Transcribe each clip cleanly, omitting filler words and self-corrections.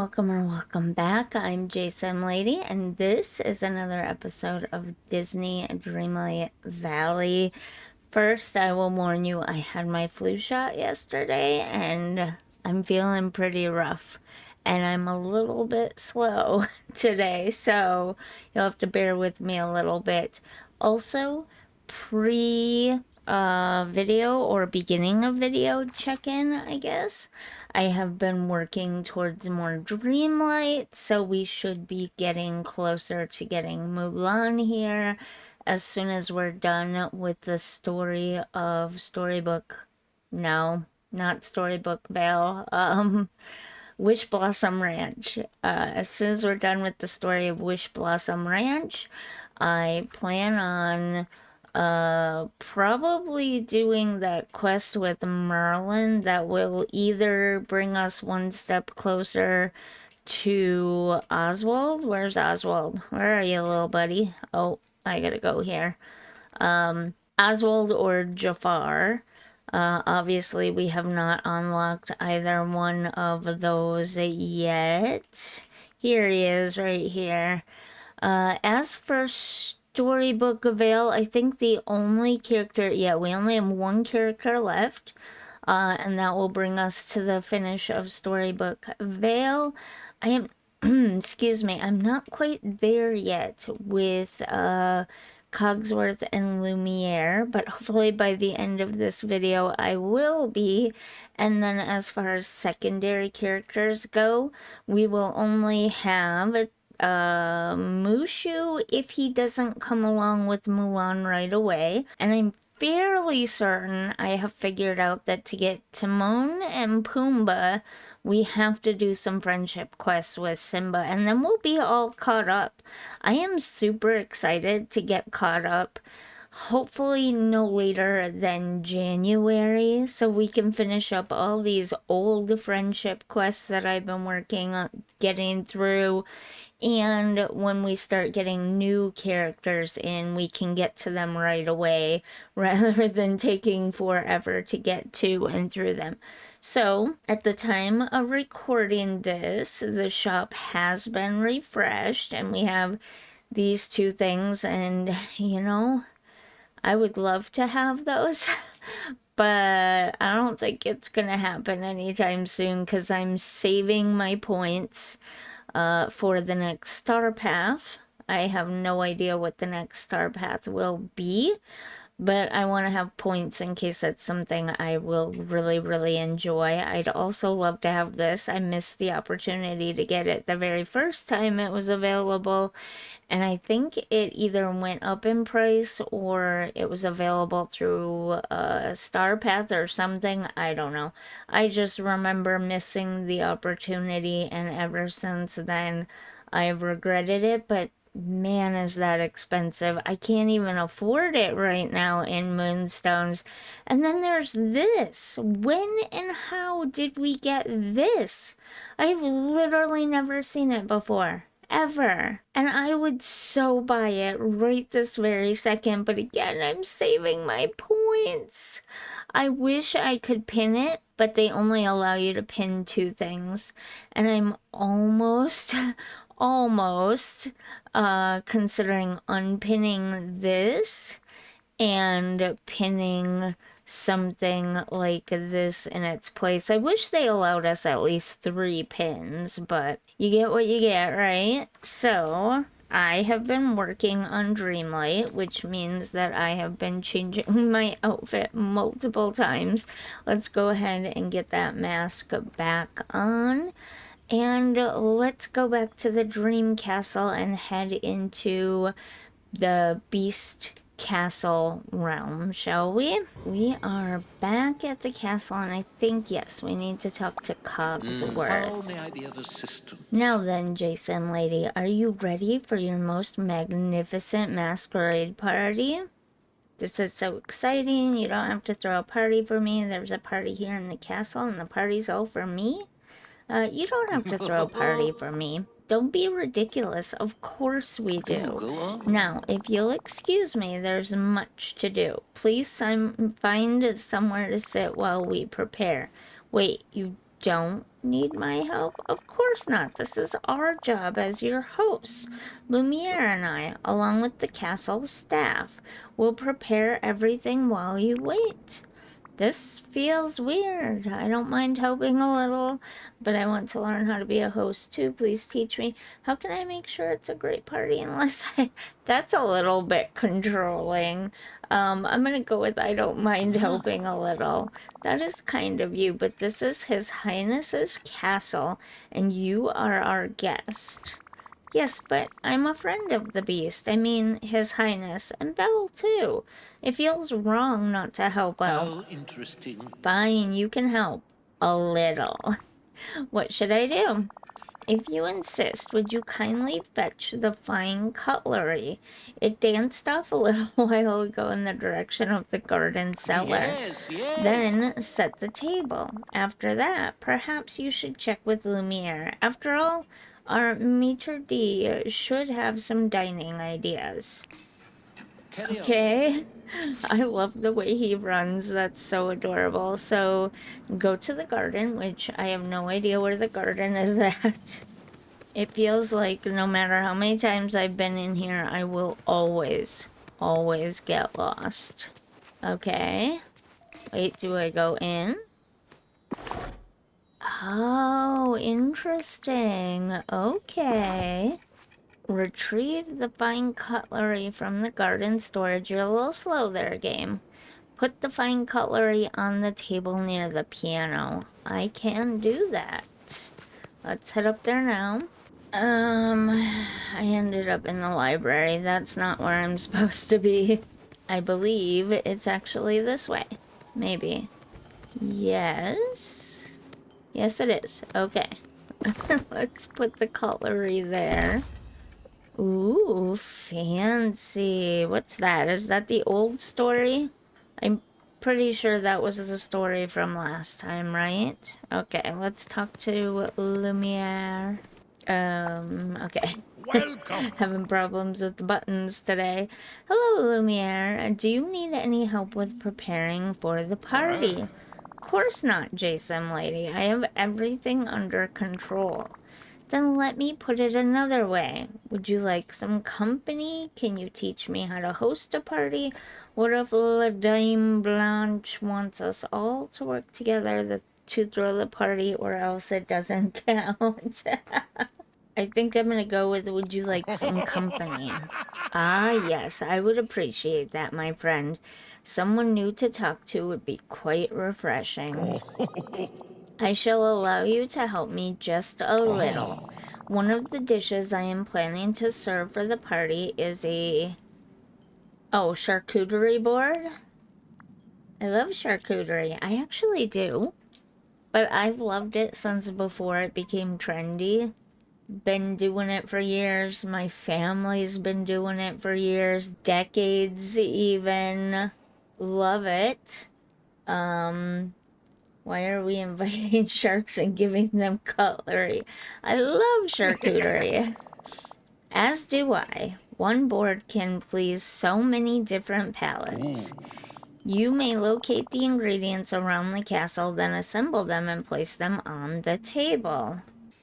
welcome or welcome back. I'm JSimLady, and this is another episode of Disney Dreamlight Valley. First, I will warn you, I had my flu shot yesterday, and I'm feeling pretty rough. And I'm a little bit slow today, so you'll have to bear with me a little bit. Also, video or beginning of video check-in, I guess. I have been working towards more Dreamlight, so we should be getting closer to getting Mulan here as soon as we're done with the story of Storybook. No, not Storybook Vale. Wish Blossom Ranch. As soon as we're done with the story of Wish Blossom Ranch, I plan on probably doing that quest with Merlin that will either bring us one step closer to Oswald. Where's Oswald? Where are you, little buddy? Oh, I gotta go here. Oswald or Jafar. Obviously, we have not unlocked either one of those yet. Here he is, right here. As for Storybook Vale, I think the only character, yeah, we only have one character left, and that will bring us to the finish of Storybook Vale. I am, excuse me, I'm not quite there yet with, Cogsworth and Lumiere, but hopefully by the end of this video I will be. And then as far as secondary characters go, we will only have Mushu if he doesn't come along with Mulan right away. And I'm fairly certain I have figured out that to get Timon and Pumbaa, we have to do some friendship quests with Simba, and then we'll be all caught up. I am super excited to get caught up. Hopefully no later than January, so we can finish up all these old friendship quests that I've been working on getting through. And when we start getting new characters in, we can get to them right away rather than taking forever to get to and through them. So, at the time of recording this, the shop has been refreshed and we have these two things, and you know, I would love to have those. But I don't think it's gonna happen anytime soon because I'm saving my points for the next star path. I have no idea what the next star path will be, but I want to have points in case that's something I will really, really enjoy. I'd also love to have this. I missed the opportunity to get it the very first time it was available, and I think it either went up in price or it was available through Star Path or something. I don't know. I just remember missing the opportunity, and ever since then I've regretted it, but man, is that expensive. I can't even afford it right now in Moonstones. And then there's this. When and how did we get this? I've literally never seen it before. Ever. And I would so buy it right this very second, but again, I'm saving my points. I wish I could pin it, but they only allow you to pin two things. And I'm almost, almost considering unpinning this and pinning something like this in its place. I wish they allowed us at least 3 pins, but you get what you get, right? So I have been working on Dreamlight, which means that I have been changing my outfit multiple times. Let's go ahead and get that mask back on. And let's go back to the Dream Castle and head into the Beast Castle realm, shall we? We are back at the castle, and I think, yes, we need to talk to Cogsworth. How may I be of assistance? Now then, JSimLady, are you ready for your most magnificent masquerade party? This is so exciting. You don't have to throw a party for me. There's a party here in the castle, and the party's all for me? You don't have to throw a party for me. Don't be ridiculous. Of course we do. Go on. Now, if you'll excuse me, there's much to do. Please find somewhere to sit while we prepare. Wait, you don't need my help? Of course not. This is our job as your hosts. Lumiere and I, along with the castle staff, will prepare everything while you wait. This feels weird. I don't mind helping a little, but I want to learn how to be a host too. Please teach me. How can I make sure it's a great party unless I... That's a little bit controlling. I'm gonna go with I don't mind helping a little. That is kind of you, but this is His Highness's castle, and you are our guest. Yes, but I'm a friend of the beast. I mean, His Highness, and Belle too. It feels wrong not to help out. How interesting. Fine, you can help. A little. What should I do? If you insist, would you kindly fetch the fine cutlery? It danced off a little while ago in the direction of the garden cellar. Yes, yes. Then set the table. After that, perhaps you should check with Lumiere. After all, our maitre d' should have some dining ideas. Carry on. Okay. I love the way he runs. That's so adorable. So, go to the garden, which I have no idea where the garden is at. It feels like no matter how many times I've been in here, I will always get lost. Okay. Wait, do I go in? Oh, interesting. Okay. Retrieve the fine cutlery from the garden storage. You're a little slow there, game. Put the fine cutlery on the table near the piano. I can do that. Let's head up there now. I ended up in the library. That's not where I'm supposed to be. I believe it's actually this way. Maybe. Yes. Yes, it is. Okay. Let's put the cutlery there. Ooh, fancy. What's that? Is that the old story? I'm pretty sure that was the story from last time, right? Okay, let's talk to Lumiere. Okay. Welcome. Having problems with the buttons today. Hello, Lumiere. Do you need any help with preparing for the party? Of course not, JSimLady. I have everything under control. Then let me put it another way. Would you like some company? Can you teach me how to host a party? What if La Dame Blanche wants us all to work together to throw the party, or else it doesn't count? I think I'm gonna go with would you like some company? Ah, yes, I would appreciate that, my friend. Someone new to talk to would be quite refreshing. I shall allow you to help me just a little. One of the dishes I am planning to serve for the party is a... Oh, charcuterie board? I love charcuterie. I actually do. But I've loved it since before it became trendy. Been doing it for years. My family's been doing it for years. Decades even. Love it. Why are we inviting sharks and giving them cutlery? I love charcuterie. As do I. One board can please so many different palates. You may locate the ingredients around the castle, then assemble them and place them on the table.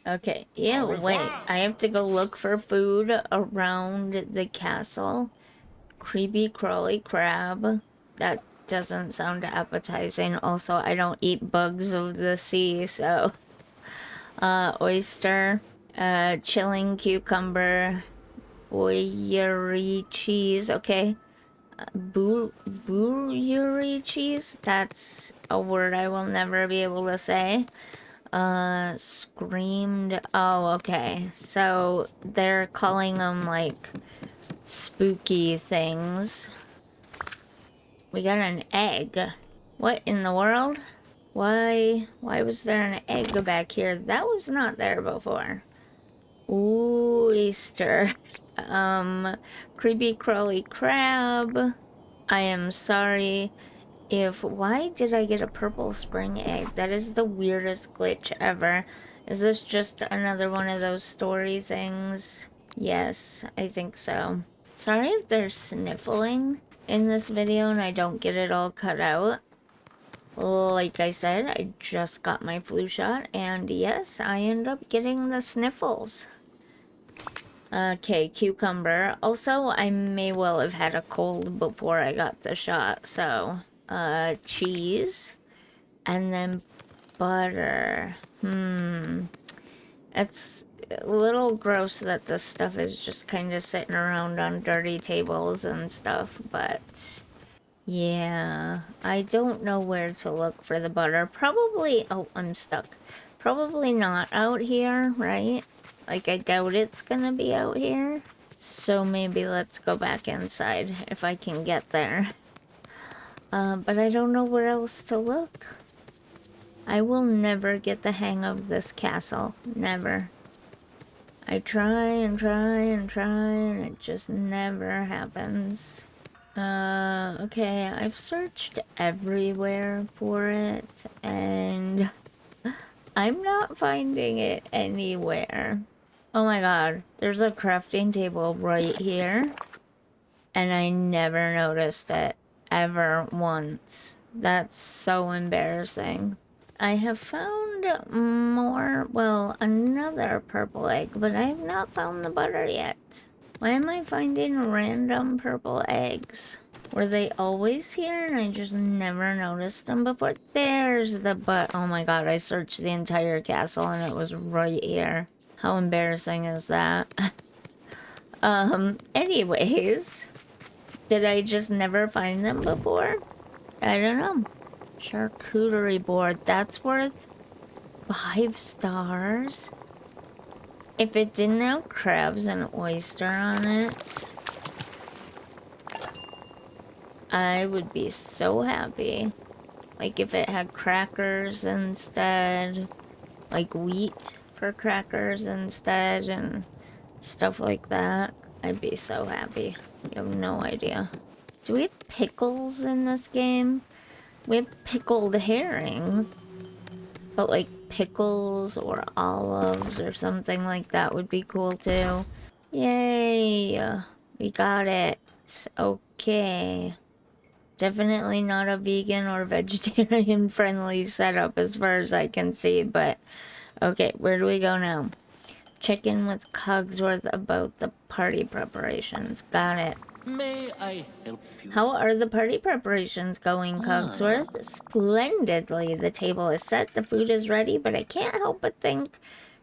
Okay, yeah, wait. I have to go look for food around the castle. Creepy crawly crab. That doesn't sound appetizing. Also, I don't eat bugs of the sea, so... oyster. Chilling cucumber. Bouillerie cheese, okay. Bouillerie cheese? That's a word I will never be able to say. Screamed. Oh, okay. So they're calling them like spooky things. We got an egg. What in the world? Why was there an egg back here? That was not there before. Oyster. Creepy crawly crab. I am sorry. Why did I get a purple spring egg? That is the weirdest glitch ever. Is this just another one of those story things? Yes, I think so. Sorry if there's sniffling in this video and I don't get it all cut out. Like I said, I just got my flu shot, and yes, I end up getting the sniffles. Okay, cucumber. Also, I may well have had a cold before I got the shot, so, cheese. And then butter. It's a little gross that this stuff is just kind of sitting around on dirty tables and stuff, but yeah, I don't know where to look for the butter. Probably, oh, I'm stuck. Probably not out here, right? Like, I doubt it's gonna be out here. So maybe let's go back inside if I can get there. But I don't know where else to look. I will never get the hang of this castle. Never. I try and try and try, and it just never happens. Okay, I've searched everywhere for it, and I'm not finding it anywhere. Oh my god, there's a crafting table right here, and I never noticed it, ever once. That's so embarrassing. I have found more, well, another purple egg, but I have not found the butter yet. Why am I finding random purple eggs? Were they always here and I just never noticed them before? There's the oh my god, I searched the entire castle and it was right here. How embarrassing is that? Anyways, did I just never find them before? I don't know. Charcuterie board, that's worth 5 stars. If it didn't have crabs and oyster on it, I would be so happy. Like if it had crackers instead, like wheat for crackers instead and stuff like that, I'd be so happy. You have no idea. Do we have pickles in this game? We have pickled herring, but like pickles or olives or something like that would be cool too. Yay! We got it. Okay. Definitely not a vegan or vegetarian friendly setup as far as I can see, but okay, where do we go now? Check in with Cogsworth about the party preparations. Got it. May I help you? How are the party preparations going, Cogsworth? Splendidly. The table is set, the food is ready, but I can't help but think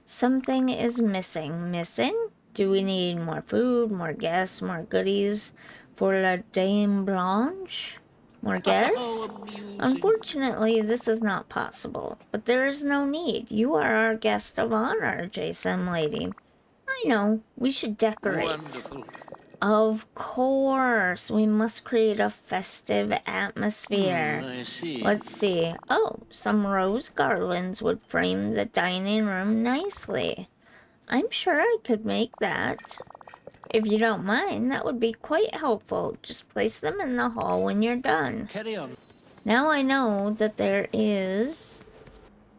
something is missing. Missing? Do we need more food, more guests, more goodies for La Dame Blanche? More guests? How amusing. Unfortunately, this is not possible, but there is no need. You are our guest of honor, JSimLady. I know, we should decorate. Wonderful. Of course, we must create a festive atmosphere. I see. Let's see. Oh, some rose garlands would frame the dining room nicely. I'm sure I could make that. If you don't mind, that would be quite helpful. Just place them in the hall when you're done. Carry on. Now I know that there is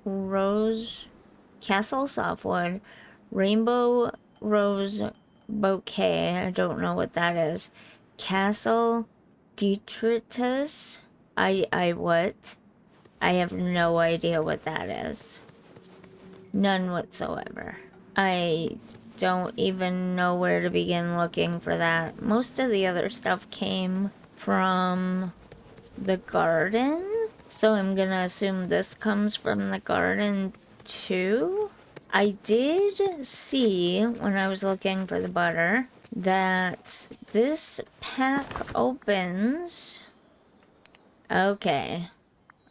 rose castle softwood, rainbow rose bouquet. I don't know what that is. Castle detritus. I what? I have no idea what that is. None whatsoever. I don't even know where to begin looking for that. Most of the other stuff came from the garden, so I'm gonna assume this comes from the garden too. I did see when I was looking for the butter that this pack opens. Okay.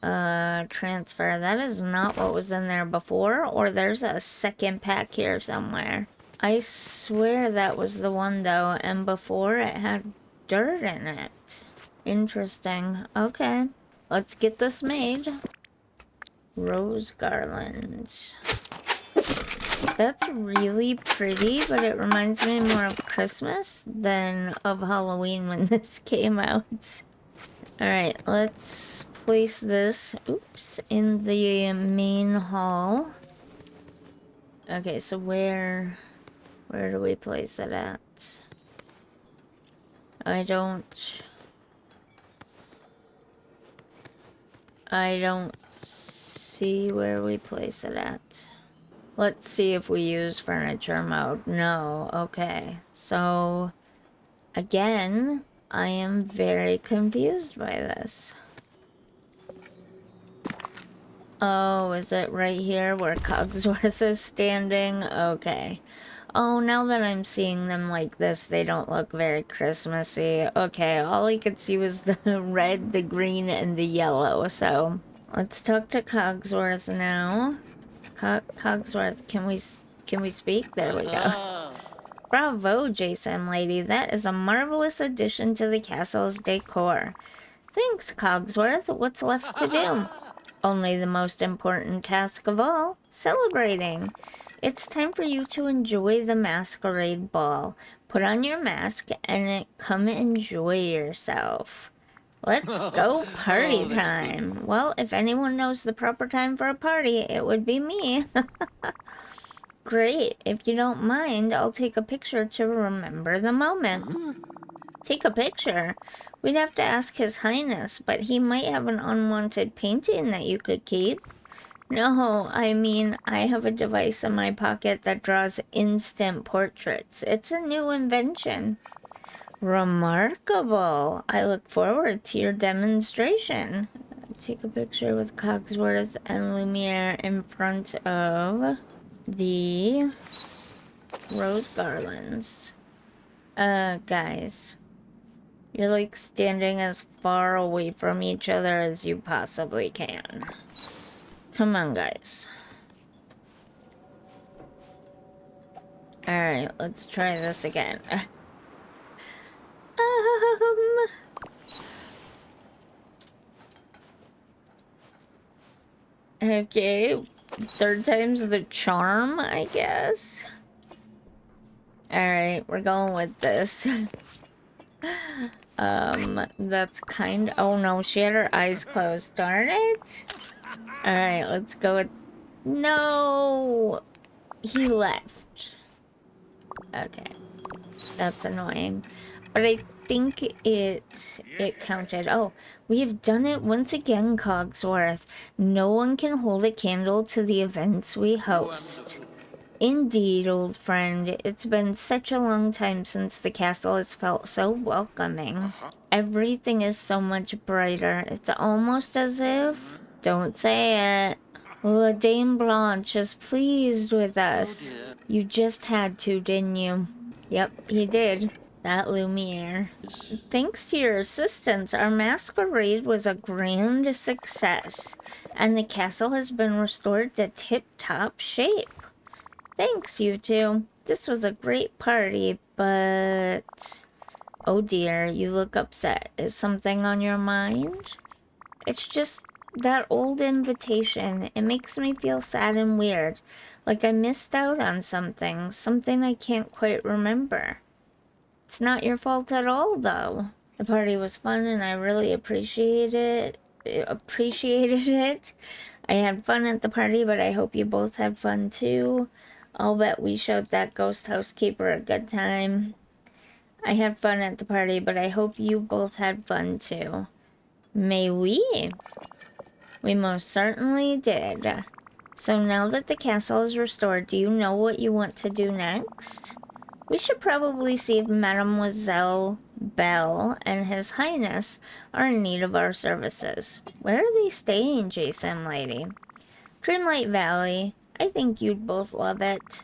Transfer. That is not what was in there before, or there's a second pack here somewhere. I swear that was the one though, and before it had dirt in it. Interesting. Okay. Let's get this made. Rose garland. That's really pretty, but it reminds me more of Christmas than of Halloween when this came out. Alright, let's place this, oops, in the main hall. Okay, so where do we place it at? I don't... I don't see where we place it at. Let's see if we use furniture mode. No, okay. So, again, I am very confused by this. Oh, is it right here where Cogsworth is standing? Okay. Oh, now that I'm seeing them like this, they don't look very Christmassy. Okay, all I could see was the red, the green, and the yellow, so let's talk to Cogsworth now. Cogsworth, can we speak? There we go. Bravo, JSimLady. That is a marvelous addition to the castle's decor. Thanks, Cogsworth. What's left to do? Only the most important task of all, celebrating. It's time for you to enjoy the masquerade ball. Put on your mask and come enjoy yourself. Let's go party time. Well, if anyone knows the proper time for a party, it would be me. Great. If you don't mind, I'll take a picture to remember the moment. Take a picture? We'd have to ask His Highness, but he might have an unwanted painting that you could keep. No, I mean, I have a device in my pocket that draws instant portraits. It's a new invention. Remarkable. I look forward to your demonstration. Take a picture with Cogsworth and Lumiere in front of the rose garlands. Guys. You're like standing as far away from each other as you possibly can. Come on, guys. Alright, let's try this again. Okay, third time's the charm, I guess. Alright, we're going with this. That's kind. Oh no, she had her eyes closed. Darn it. Alright, let's go with. No! He left. Okay. That's annoying. But I think it counted. Oh, we've done it once again, Cogsworth. No one can hold a candle to the events we host. Indeed, old friend. It's been such a long time since the castle has felt so welcoming. Everything is so much brighter. It's almost as if... Don't say it. Oh, Dame Blanche is pleased with us. You just had to, didn't you? Yep, he did. That Lumiere. Thanks to your assistance, our masquerade was a grand success, and the castle has been restored to tip-top shape. Thanks, you two. This was a great party, but... Oh dear, you look upset. Is something on your mind? It's just that old invitation. It makes me feel sad and weird. Like I missed out on something. Something I can't quite remember. It's not your fault at all, though. The party was fun and I really appreciated it. I had fun at the party, but I hope you both had fun too. I'll bet we showed that ghost housekeeper a good time. I had fun at the party, but I hope you both had fun too. May we? We most certainly did. So now that the castle is restored, do you know what you want to do next? We should probably see if Mademoiselle Belle and His Highness are in need of our services. Where are they staying, JSimLady? Dreamlight Valley. I think you'd both love it.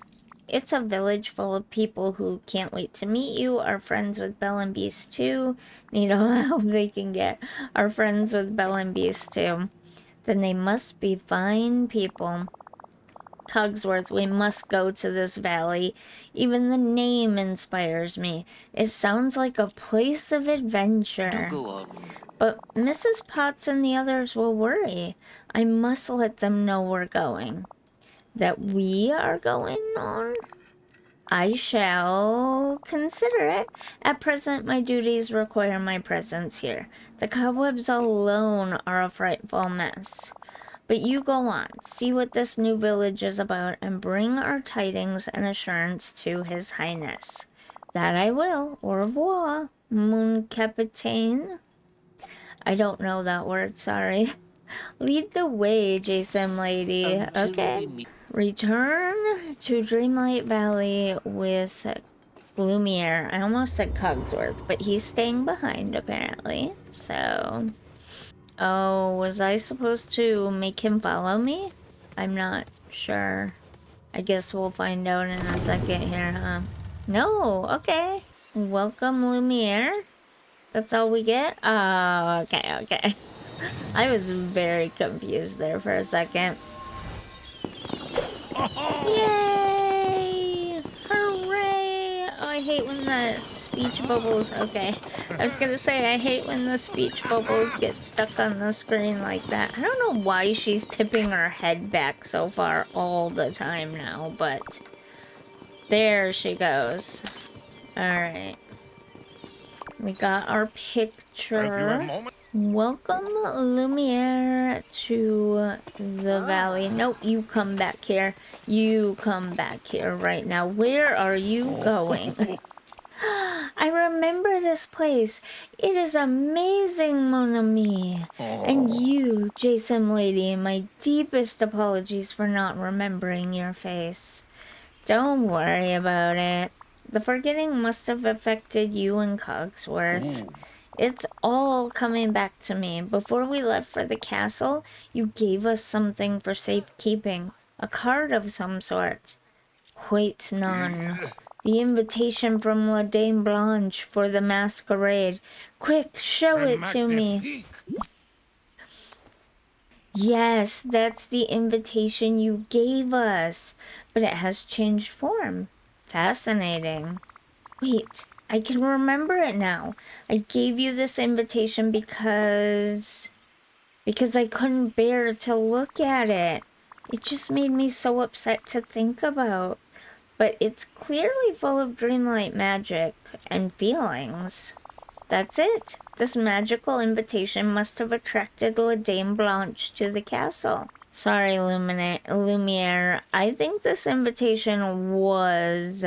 It's a village full of people who can't wait to meet you, are friends with Belle and Beast too, need all the help they can get, are friends with Belle and Beast too. Then they must be fine people. Cogsworth, we must go to this valley. Even the name inspires me. It sounds like a place of adventure. Go on. But Mrs. Potts and the others will worry. I must let them know we're going. That we are going on? I shall consider it. At present, my duties require my presence here. The cobwebs alone are a frightful mess. But you go on, see what this new village is about, and bring our tidings and assurance to His Highness. That I will. Au revoir, mon capitaine. I don't know that word, sorry. Lead the way, JSimLady. Until Okay. we meet. Return to Dreamlight Valley with Lumiere. I almost said Cogsworth, but he's staying behind apparently. So, oh, was I supposed to make him follow me? I'm not sure. I guess we'll find out in a second here, huh? No, okay. Welcome, Lumiere. That's all we get? Oh, okay. I was very confused there for a second. Yay! Hooray! Oh, I hate when the speech bubbles... Okay. I was gonna say, I hate when the speech bubbles get stuck on the screen like that. I don't know why she's tipping her head back so far all the time now, but... There she goes. Alright. We got our picture. Welcome, Lumiere, to the valley. Nope, you come back here. You come back here right now. Where are you going? I remember this place. It is amazing, mon ami. And you, JSimLady, my deepest apologies for not remembering your face. Don't worry about it. The forgetting must have affected you and Cogsworth. It's all coming back to me. Before we left for the castle, you gave us something for safekeeping. A card of some sort. Wait, none. The invitation from La Dame Blanche for the masquerade. Quick, show it to me. Yes, that's the invitation you gave us. But it has changed form. Fascinating. Wait, I can remember it now. I gave you this invitation because I couldn't bear to look at it. It just made me so upset to think about. But it's clearly full of dreamlight magic and feelings. That's it. This magical invitation must have attracted La Dame Blanche to the castle. Sorry, Lumiere. I think this invitation was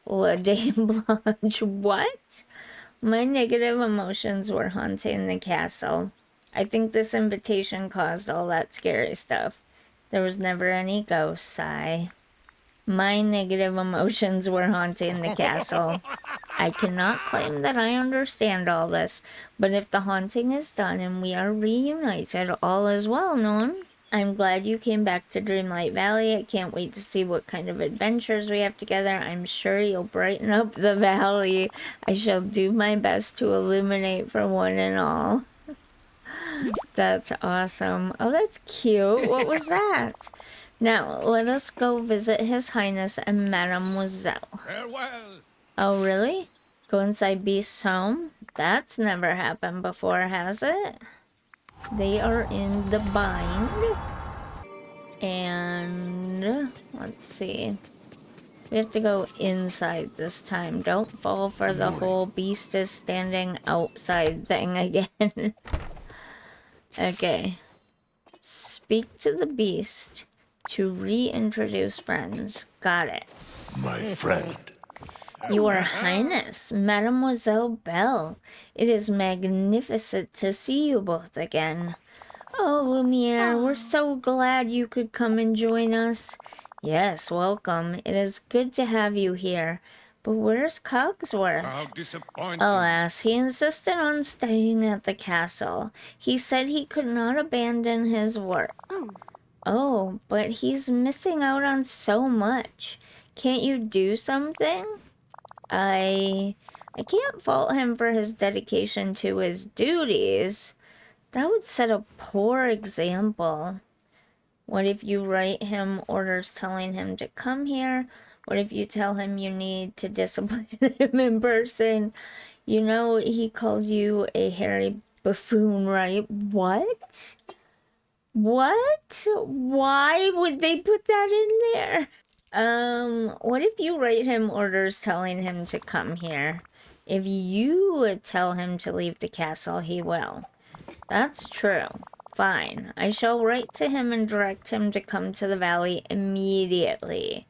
La Dame Blanche. What? My negative emotions were haunting the castle. I think this invitation caused all that scary stuff. There was never any ghosts, sigh. My negative emotions were haunting the castle. I cannot claim that I understand all this, but if the haunting is done and we are reunited, all is well known. I'm glad you came back to Dreamlight Valley. I can't wait to see what kind of adventures we have together. I'm sure you'll brighten up the valley. I shall do my best to illuminate for one and all. That's awesome. Oh, that's cute. What was that? Now, let us go visit His Highness and Mademoiselle. Farewell. Oh, really? Go inside Beast's home? That's never happened before, has it? They are in the bind. And let's see. We have to go inside this time. Don't fall for the whole beast is standing outside thing again. Okay. Speak to the beast to reintroduce friends. Got it. My friend. Your Highness, Mademoiselle Belle, it is magnificent to see you both again. Oh, Lumiere, we're so glad you could come and join us. Yes, welcome. It is good to have you here. But where's Cogsworth? How disappointing. Alas, he insisted on staying at the castle. He said he could not abandon his work. Oh, but he's missing out on so much. Can't you do something? I can't fault him for his dedication to his duties. That would set a poor example. What if you write him orders telling him to come here? What if you tell him you need to discipline him in person? You know, he called you a hairy buffoon, right? What? What? Why would they put that in there? What if you write him orders telling him to come here? If you would tell him to leave the castle, he will. That's true. Fine. I shall write to him and direct him to come to the valley immediately.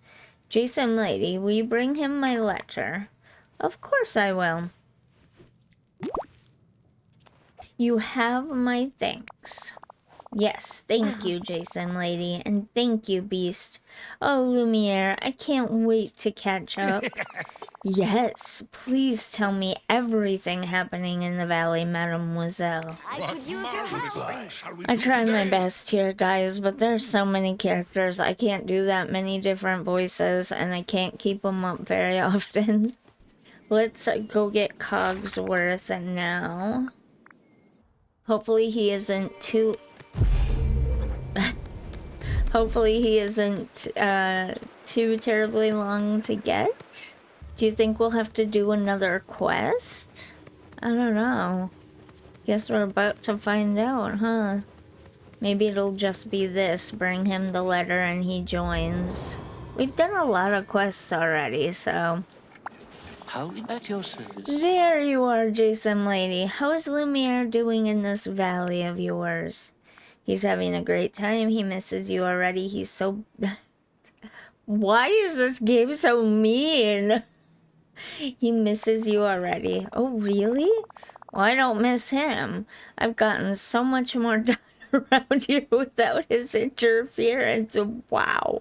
JSimLady, will you bring him my letter? Of course I will. You have my thanks. Yes, thank you, JSimLady, and thank you, Beast. Oh, Lumiere, I can't wait to catch up. Yes, please tell me everything happening in the valley, mademoiselle. I could use your help. I try my best here, guys, but there's so many characters. I can't do that many different voices, and I can't keep them up very often. Let's go get Cogsworth now. Hopefully he isn't too... Hopefully he isn't too terribly long to get. Do you think we'll have to do another quest? I don't know. Guess we're about to find out, huh? Maybe it'll just be this. Bring him the letter and he joins. We've done a lot of quests already, so... How at your service? There you are, JSimLady. How's Lumiere doing in this valley of yours? He's having a great time. He misses you already. He's so... Why is this game so mean? He misses you already. Oh, really? Well, I don't miss him. I've gotten so much more done around here without his interference. Wow.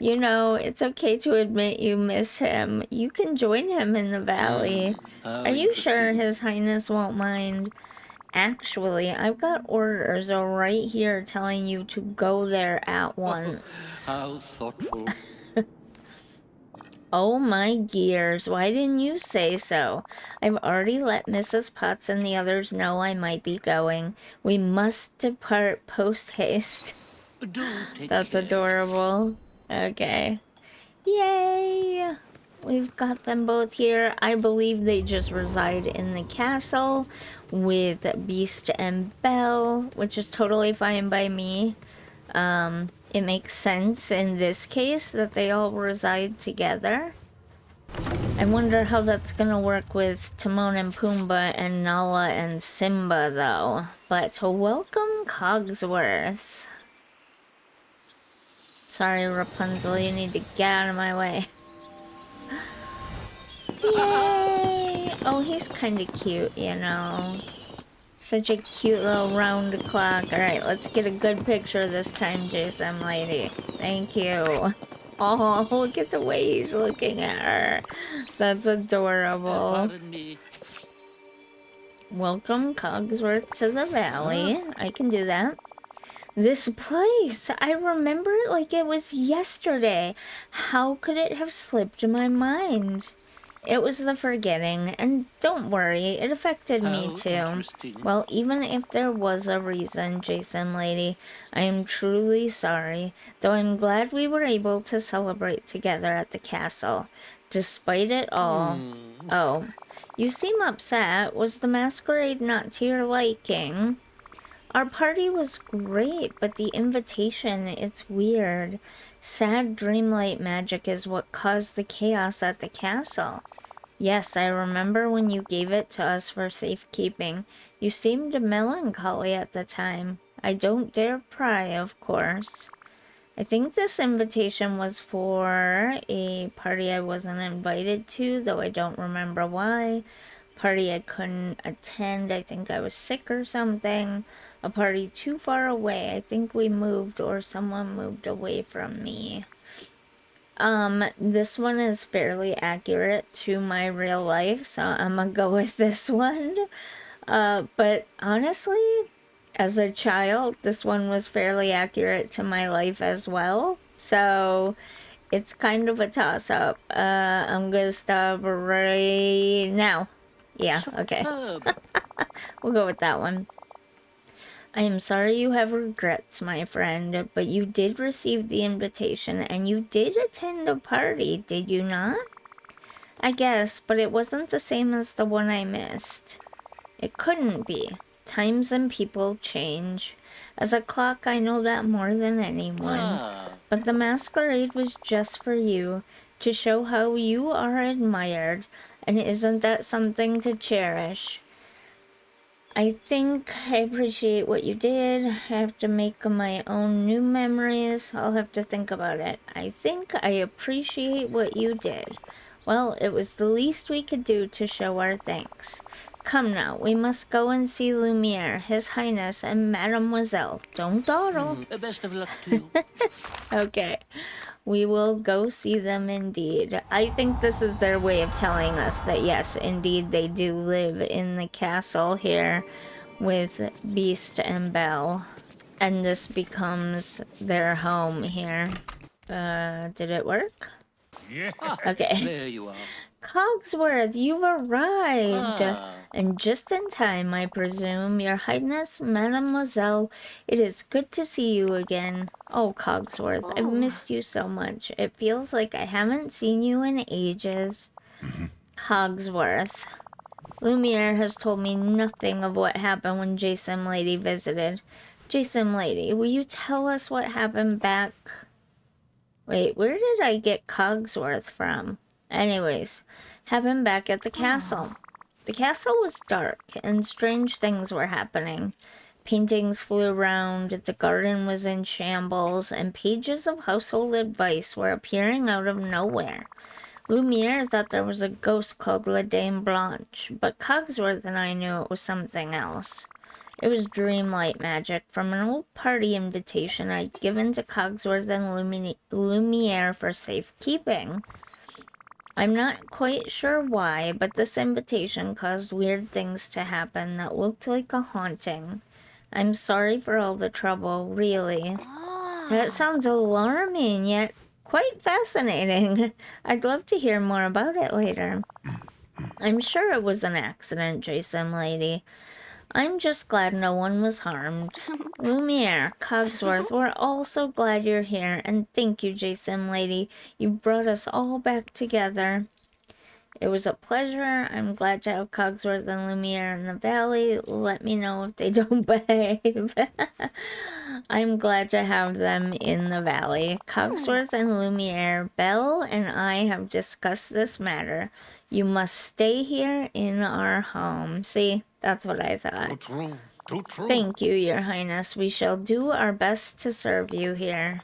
You know, it's okay to admit you miss him. You can join him in the valley. How Are you sure interesting. His Highness won't mind? Actually, I've got orders right here telling you to go there at once. How thoughtful. Oh my gears, why didn't you say so? I've already let Mrs. Potts and the others know I might be going. We must depart post-haste. Do take That's care. adorable. Okay. Yay! We've got them both here. I believe they just reside in the castle with Beast and Belle, which is totally fine by me. It makes sense in this case that they all reside together. I wonder how that's gonna work with Timon and Pumbaa and Nala and Simba, though. But welcome, Cogsworth. Sorry, Rapunzel, you need to get out of my way. Yay! Oh, he's kinda cute, you know. Such a cute little round clock. Alright, let's get a good picture this time, JSimLady. Thank you. Oh, look at the way he's looking at her. That's adorable. Pardon me. Welcome, Cogsworth, to the valley. I can do that. This place! I remember it like it was yesterday. How could it have slipped my mind? It was the forgetting, and don't worry, it affected me How too. interesting. Well, even if there was a reason, JSimLady, I am truly sorry, though I'm glad we were able to celebrate together at the castle. Despite it all... Oh, you seem upset. Was the masquerade not to your liking? Our party was great, but the invitation, it's weird. Sad Dreamlight magic is what caused the chaos at the castle. Yes, I remember when you gave it to us for safekeeping. You seemed melancholy at the time. I don't dare pry, of course. I think this invitation was for a party I wasn't invited to, though I don't remember why. Party I couldn't attend, I think I was sick or something. A party too far away, I think we moved or someone moved away from me. This one is fairly accurate to my real life, so I'm gonna go with this one. But honestly, as a child, this one was fairly accurate to my life as well. So it's kind of a toss-up. I'm gonna stop right now. Yeah, okay. We'll go with that one. I am sorry you have regrets, my friend, but you did receive the invitation and you did attend a party, did you not? I guess, but it wasn't the same as the one I missed. It couldn't be. Times and people change. As a clock, I know that more than anyone. But the masquerade was just for you, to show how you are admired, and isn't that something to cherish? I think I appreciate what you did. I have to make my own new memories. I'll have to think about it. I think I appreciate what you did. Well, it was the least we could do to show our thanks. Come now, we must go and see Lumiere, His Highness, and Mademoiselle. Don't dawdle. Best of luck to you. Okay, we will go see them indeed. I think this is their way of telling us that yes, indeed, they do live in the castle here with Beast and Belle. And this becomes their home here. Did it work? Yeah. Okay. There you are. Cogsworth, you've arrived! Ah. And just in time, I presume, Your Highness, Mademoiselle. It is good to see you again. Oh, Cogsworth, I've missed you so much. It feels like I haven't seen you in ages. Cogsworth. Lumiere has told me nothing of what happened when JSimLady visited. JSimLady, will you tell us what happened back... Wait, where did I get Cogsworth from? Anyways, happened back at the castle. The castle was dark, and strange things were happening. Paintings flew around, the garden was in shambles, and pages of household advice were appearing out of nowhere. Lumiere thought there was a ghost called La Dame Blanche, but Cogsworth and I knew it was something else. It was Dreamlight magic from an old party invitation I'd given to Cogsworth and Lumiere for safekeeping. I'm not quite sure why, but this invitation caused weird things to happen that looked like a haunting. I'm sorry for all the trouble, really. That sounds alarming, yet quite fascinating. I'd love to hear more about it later. I'm sure it was an accident, JSimLady. I'm just glad no one was harmed. Lumiere, Cogsworth, we're all so glad you're here, and thank you, JSimLady. You brought us all back together. It was a pleasure. I'm glad to have Cogsworth and Lumiere in the valley. Let me know if they don't behave. I'm glad to have them in the valley. Cogsworth and Lumiere, Belle and I have discussed this matter. You must stay here in our home. See, that's what I thought. Too true. Too true. Thank you, Your Highness. We shall do our best to serve you here.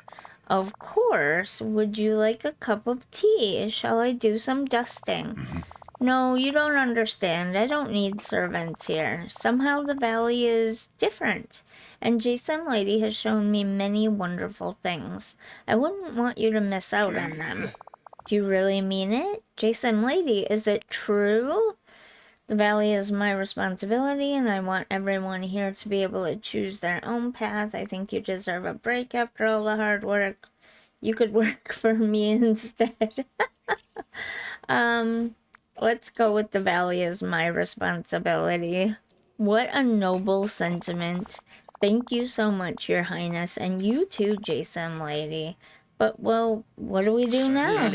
Of course. Would you like a cup of tea? Shall I do some dusting? No, you don't understand. I don't need servants here. Somehow the valley is different, and JSimLady has shown me many wonderful things. I wouldn't want you to miss out on them. Do you really mean it? JSimLady, is it true? The valley is my responsibility, and I want everyone here to be able to choose their own path. I think you deserve a break after all the hard work. You could work for me instead. Let's go with the valley is my responsibility. What a noble sentiment. Thank you so much, Your Highness, and you too, JSimLady. But, well, what do we do now?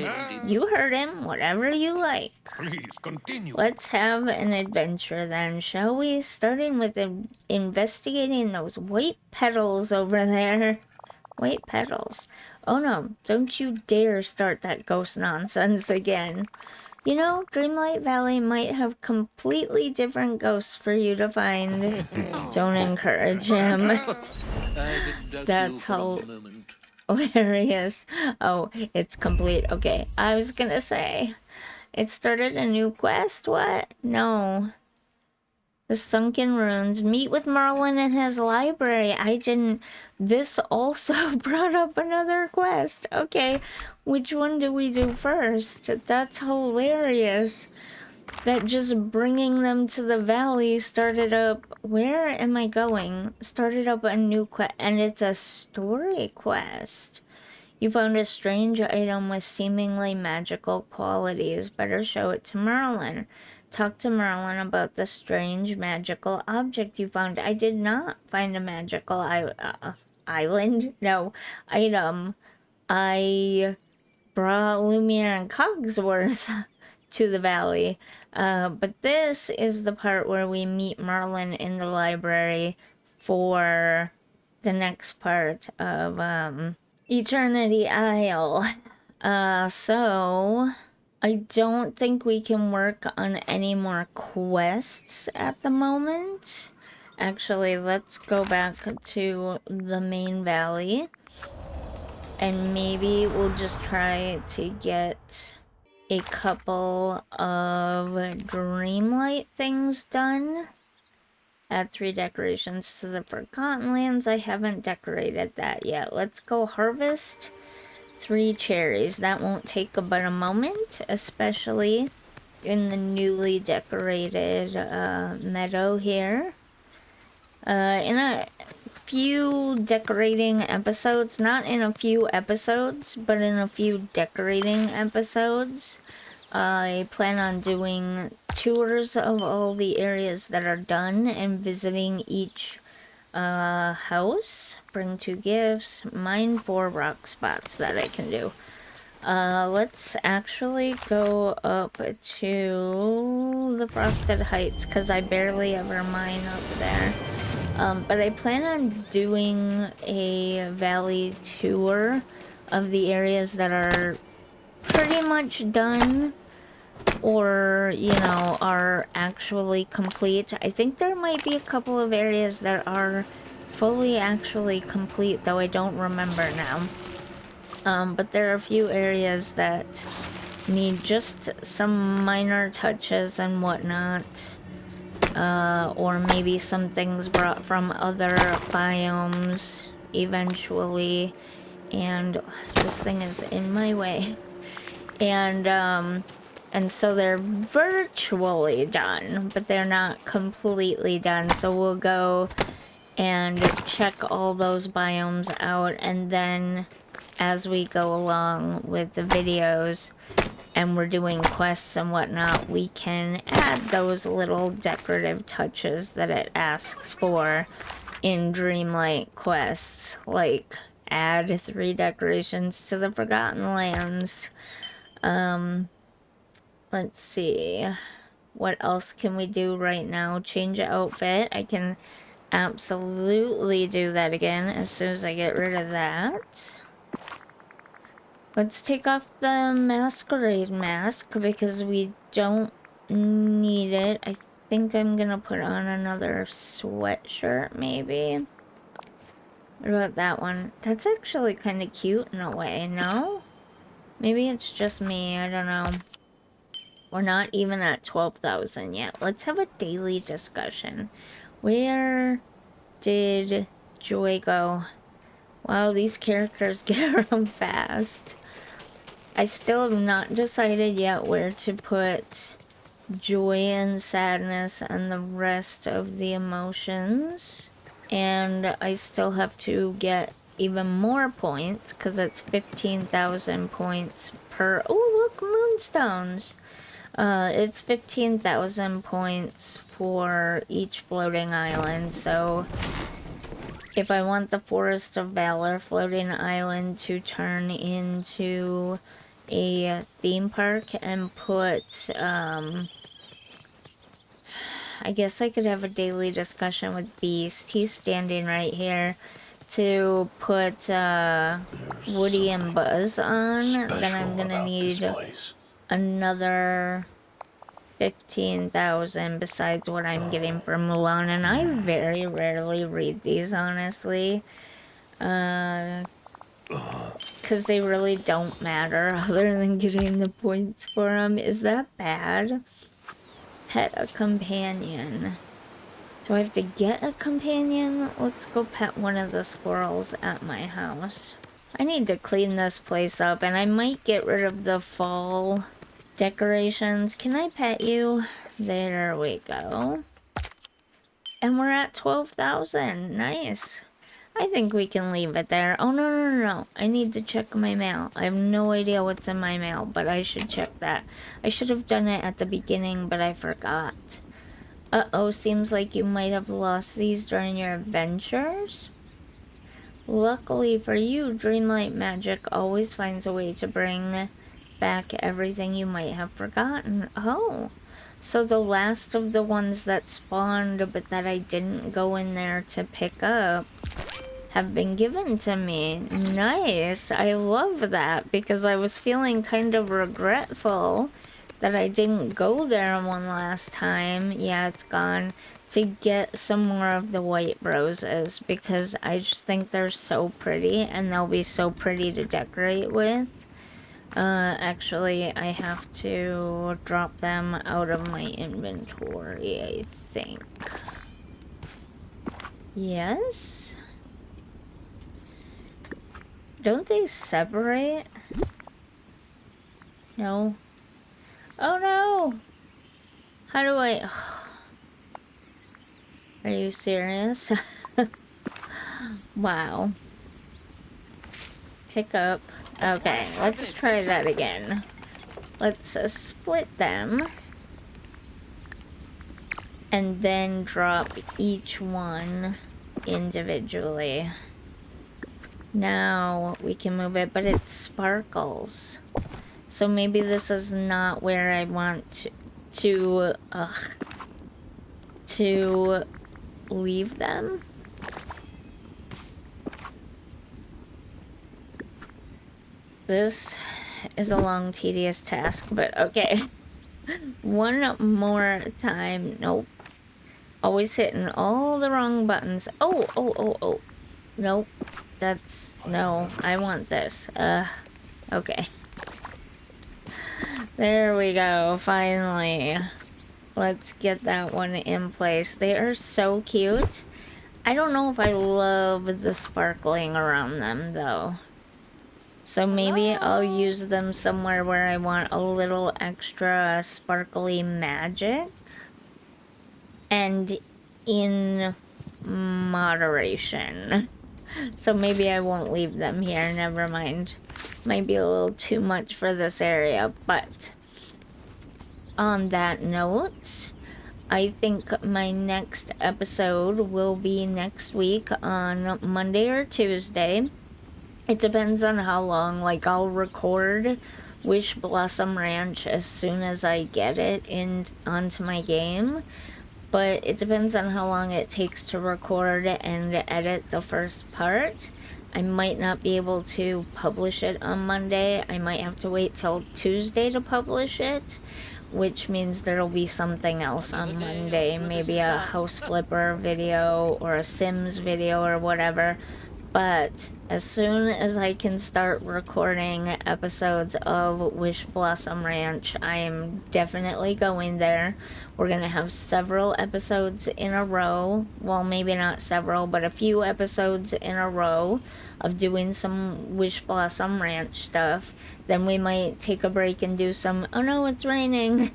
You heard him. Whatever you like. Please continue. Let's have an adventure then, shall we? Starting with investigating those white petals over there. White petals. Oh no, don't you dare start that ghost nonsense again. You know, Dreamlight Valley might have completely different ghosts for you to find. Don't encourage him. That's hilarious. Oh, it's complete. Okay, I was gonna say, it started a new quest? What? No. The Sunken Ruins. Meet with Merlin in his library. I didn't... This also brought up another quest. Okay, which one do we do first? That's hilarious. That just bringing them to the valley started up... Where am I going? Started up a new quest. And it's a story quest. You found a strange item with seemingly magical qualities. Better show it to Merlin. Talk to Merlin about the strange magical object you found. I did not find a magical island. No, item. I brought Lumiere and Cogsworth to the valley. But this is the part where we meet Merlin in the library for the next part of Eternity Isle. So I don't think we can work on any more quests at the moment. Actually, let's go back to the main valley. And maybe we'll just try to get a couple of Dreamlight things done. Add 3 decorations to the Forgotten Lands. I haven't decorated that yet. Let's go harvest 3 cherries. That won't take but a moment, especially in the newly decorated meadow here. In a few decorating episodes, not in a few episodes, but in a few decorating episodes, I plan on doing tours of all the areas that are done and visiting each house. Bring 2 gifts, mine 4 rock spots that I can do. Let's actually go up to the Frosted Heights, because I barely ever mine up there. But I plan on doing a valley tour of the areas that are pretty much done, or, you know, are actually complete. I think there might be a couple of areas that are fully actually complete, though I don't remember now. But there are a few areas that need just some minor touches and whatnot. Or maybe some things brought from other biomes eventually. And this thing is in my way. And so they're virtually done, but they're not completely done. So we'll go and check all those biomes out, and then as we go along with the videos and we're doing quests and whatnot, we can add those little decorative touches that it asks for in Dreamlight quests, like add 3 decorations to the Forgotten Lands. Let's see, what else can we do right now? Change outfit. I can absolutely do that again as soon as I get rid of that. Let's take off the masquerade mask because we don't need it. I think I'm gonna put on another sweatshirt, maybe. What about that one? That's actually kind of cute in a way, no? Maybe it's just me, I don't know. We're not even at 12,000 yet. Let's have a daily discussion. Where did Joy go? Wow, these characters get around fast. I still have not decided yet where to put joy and sadness and the rest of the emotions. And I still have to get even more points, because it's 15,000 points per... Oh, look, moonstones! It's 15,000 points for each floating island, so if I want the Forest of Valor floating island to turn into a theme park and put, I guess I could have a daily discussion with Beast. He's standing right here. To put Woody and Buzz on, then I'm gonna need another 15,000 besides what I'm getting from Mulan, and I very rarely read these, honestly. Because they really don't matter other than getting the points for them. Is that bad? Pet a companion. Do I have to get a companion? Let's go pet one of the squirrels at my house. I need to clean this place up, and I might get rid of the fall decorations. Can I pet you? There we go. And we're at 12,000. Nice. I think we can leave it there. Oh, no. I need to check my mail. I have no idea what's in my mail, but I should check that. I should have done it at the beginning, but I forgot. Uh-oh, seems like you might have lost these during your adventures. Luckily for you, Dreamlight magic always finds a way to bring back everything you might have forgotten. Oh, so the last of the ones that spawned but that I didn't go in there to pick up have been given to me. Nice. I love that because I was feeling kind of regretful that I didn't go there one last time. Yeah, it's gone. To get some more of the white roses because I just think they're so pretty and they'll be so pretty to decorate with. Actually, I have to drop them out of my inventory, I think. Yes? Don't they separate? No. Oh no! How do I... Are you serious? Wow. Pick up. Okay, let's try that again. Let's split them. And then drop each one individually. Now we can move it, but it sparkles. So maybe this is not where I want to leave them. This is a long, tedious task, but okay. One more time. Nope. Always hitting all the wrong buttons. Oh. Nope. No, I want this. Okay. There we go, finally. Let's get that one in place. They are so cute. I don't know if I love the sparkling around them, though. So maybe I'll use them somewhere where I want a little extra sparkly magic. And in moderation. So maybe I won't leave them here, never mind. Might be a little too much for this area, but on that note, I think my next episode will be next week on Monday or Tuesday. It depends on how long. Like, I'll record Wish Blossom Ranch as soon as I get it onto my game. But it depends on how long it takes to record and edit the first part. I might not be able to publish it on Monday. I might have to wait till Tuesday to publish it, which means there'll be something else on Monday. Maybe a house flipper video or a Sims video or whatever. But as soon as I can start recording episodes of Wish Blossom Ranch, I am definitely going there. We're going to have several episodes in a row. Well, maybe not several, but a few episodes in a row of doing some Wish Blossom Ranch stuff. Then we might take a break and do some, oh no, it's raining.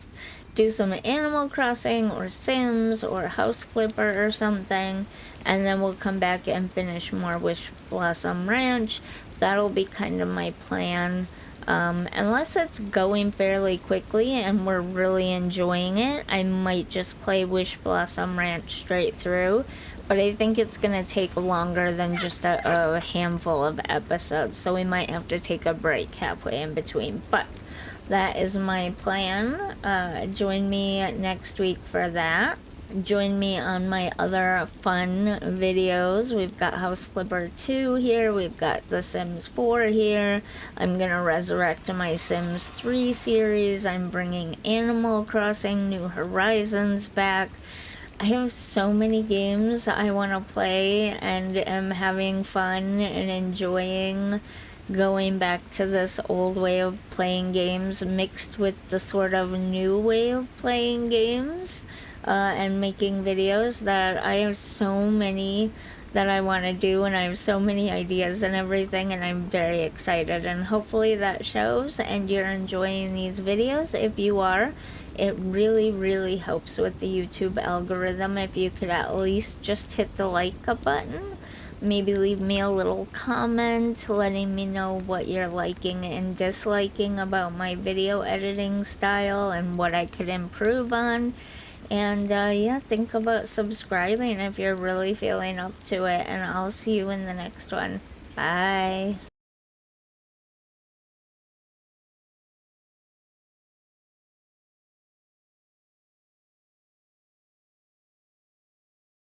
Do some Animal Crossing or Sims or House Flipper or something. And then we'll come back and finish more Wish Blossom Ranch. That'll be kind of my plan. Unless it's going fairly quickly and we're really enjoying it, I might just play Wish Blossom Ranch straight through. But I think it's going to take longer than just a handful of episodes. So we might have to take a break halfway in between. But that is my plan. Join me next week for that. Join me on my other fun videos. We've got House Flipper 2 here. We've got The Sims 4 here. I'm gonna resurrect my Sims 3 series. I'm bringing Animal Crossing New Horizons back. I have so many games I want to play and am having fun and enjoying going back to this old way of playing games mixed with the sort of new way of playing games. And making videos, that I have so many that I want to do, and I have so many ideas and everything, and I'm very excited, and hopefully that shows and you're enjoying these videos. If you are, it really helps with the YouTube algorithm if you could at least just hit the like button. Maybe leave me a little comment letting me know what you're liking and disliking about my video editing style and what I could improve on. And yeah, think about subscribing if you're really feeling up to it, and I'll see you in the next one. Bye.